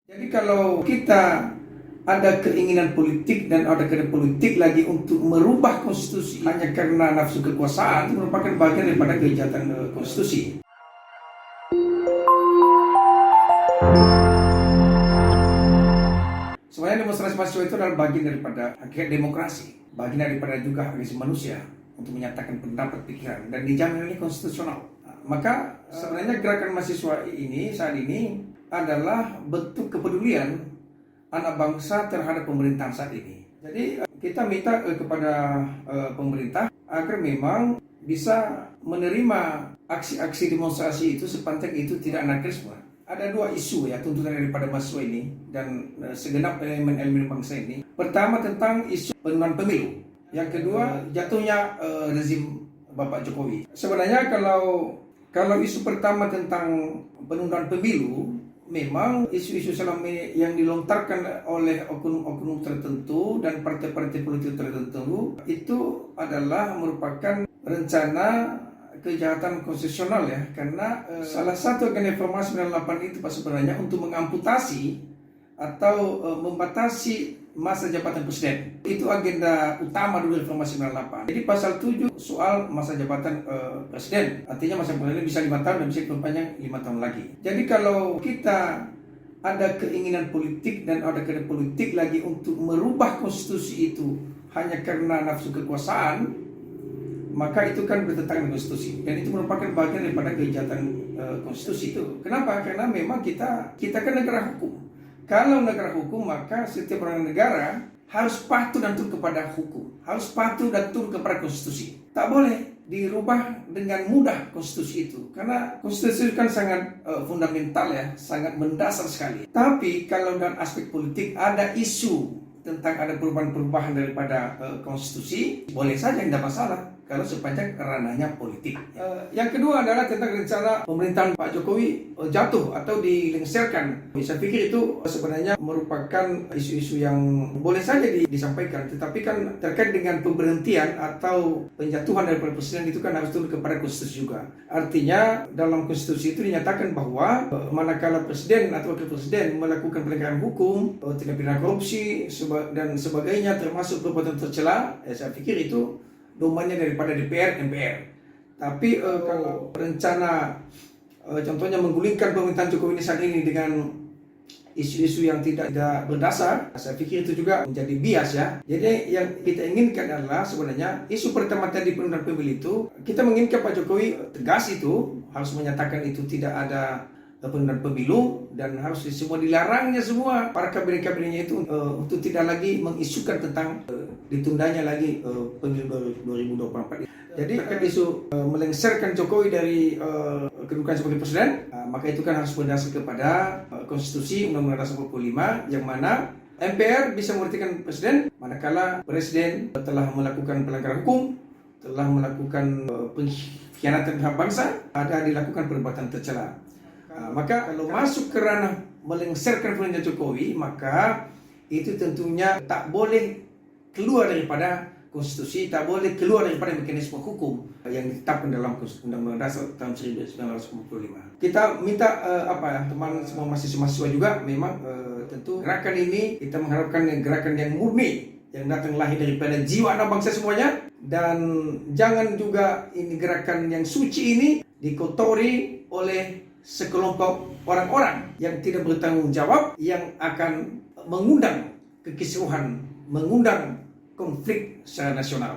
Jadi kalau kita ada keinginan politik dan ada kehendak politik lagi untuk merubah konstitusi hanya karena nafsu kekuasaan, itu merupakan bagian daripada kejahatan konstitusi. Sebenarnya demonstrasi mahasiswa itu adalah bagian daripada hakikat demokrasi, bagian daripada juga hak asasi manusia untuk menyatakan pendapat pikiran dan dijamin oleh konstitusional. Maka sebenarnya gerakan mahasiswa ini saat ini adalah bentuk kepedulian anak bangsa terhadap pemerintahan saat ini. Jadi kita minta kepada pemerintah agar memang bisa menerima aksi-aksi demonstrasi itu sepanjang itu tidak anarkisme. Ada dua isu ya tuntutan daripada mahasiswa ini dan segenap elemen-elemen bangsa ini. Pertama tentang isu penundaan pemilu. Yang kedua jatuhnya rezim Bapak Jokowi. Sebenarnya kalau isu pertama tentang penundaan pemilu, memang isu-isu selama ini yang dilontarkan oleh oknum-oknum tertentu dan partai-partai politik tertentu itu adalah merupakan rencana kejahatan konstitusional ya, karena salah satu agenda reformasi 98 itu sebenarnya untuk mengamputasi atau membatasi masa jabatan presiden. Itu agenda utama dulu reformasi 98. Jadi pasal 7 soal masa jabatan presiden. Artinya masa jabatan bisa 5 tahun dan bisa diperpanjang 5 tahun lagi. Jadi kalau kita ada keinginan politik dan ada kehendak politik lagi untuk merubah konstitusi itu hanya karena nafsu kekuasaan, maka itu kan bertentangan dengan konstitusi. Dan itu merupakan bagian daripada kejahatan konstitusi itu. Kenapa? Karena memang kita kan negara hukum. Kalau negara hukum, maka setiap orang negara harus patuh dan tunduk kepada hukum. Harus patuh dan tunduk kepada konstitusi. Tak boleh dirubah dengan mudah konstitusi itu. Karena konstitusi itu kan sangat fundamental ya, sangat mendasar sekali. Tapi kalau dalam aspek politik ada isu tentang ada perubahan-perubahan daripada konstitusi, boleh saja, tidak masalah kalau sepanjang ranahnya politik. Yang kedua adalah tentang rencana pemerintahan Pak Jokowi jatuh atau dilengserkan. Saya pikir itu sebenarnya merupakan isu-isu yang boleh saja disampaikan, tetapi kan terkait dengan pemberhentian atau penjatuhan daripada presiden itu kan harus tunduk kepada konstitusi juga. Artinya dalam konstitusi itu dinyatakan bahwa manakala presiden atau wakil presiden melakukan pelanggaran hukum, tindak pidana korupsi dan sebagainya termasuk perbuatan tercela, saya pikir itu domainnya daripada DPR, MPR. Tapi kalau rencana contohnya menggulingkan pemerintahan Jokowi ini saat ini dengan isu-isu yang tidak berdasar, saya pikir itu juga menjadi bias ya. Jadi yang kita inginkan adalah sebenarnya isu pertama tadi penundaan pemilu itu, kita menginginkan Pak Jokowi tegas itu, harus menyatakan itu tidak ada penundaan pemilu dan harus semua dilarangnya semua para kabinet-kabinetnya itu untuk tidak lagi mengisukan tentang ditundanya lagi pemilu 2024. Jadi isu melengsarkan Jokowi dari kedudukan sebagai presiden, maka itu kan harus berdasar kepada konstitusi Undang-Undang Dasar 45 yang mana MPR bisa memberhentikan presiden manakala presiden telah melakukan pelanggaran hukum, telah melakukan pengkhianatan terhadap bangsa, ada dilakukan perbuatan tercela. Maka kalau masuk ke ranah melengsarkan pemerintahan Jokowi, maka itu tentunya tak boleh keluar daripada konstitusi, tak boleh keluar daripada mekanisme hukum yang ditetapkan dalam Undang-Undang Dasar tahun 1945. Kita minta teman semua mahasiswa juga memang tentu gerakan ini kita mengharapkan gerakan yang murni, yang datang lahir daripada jiwa anak bangsa semuanya, dan jangan juga ini gerakan yang suci ini dikotori oleh sekelompok orang-orang yang tidak bertanggung jawab, yang akan mengundang kekisruhan, mengundang konflik secara nasional.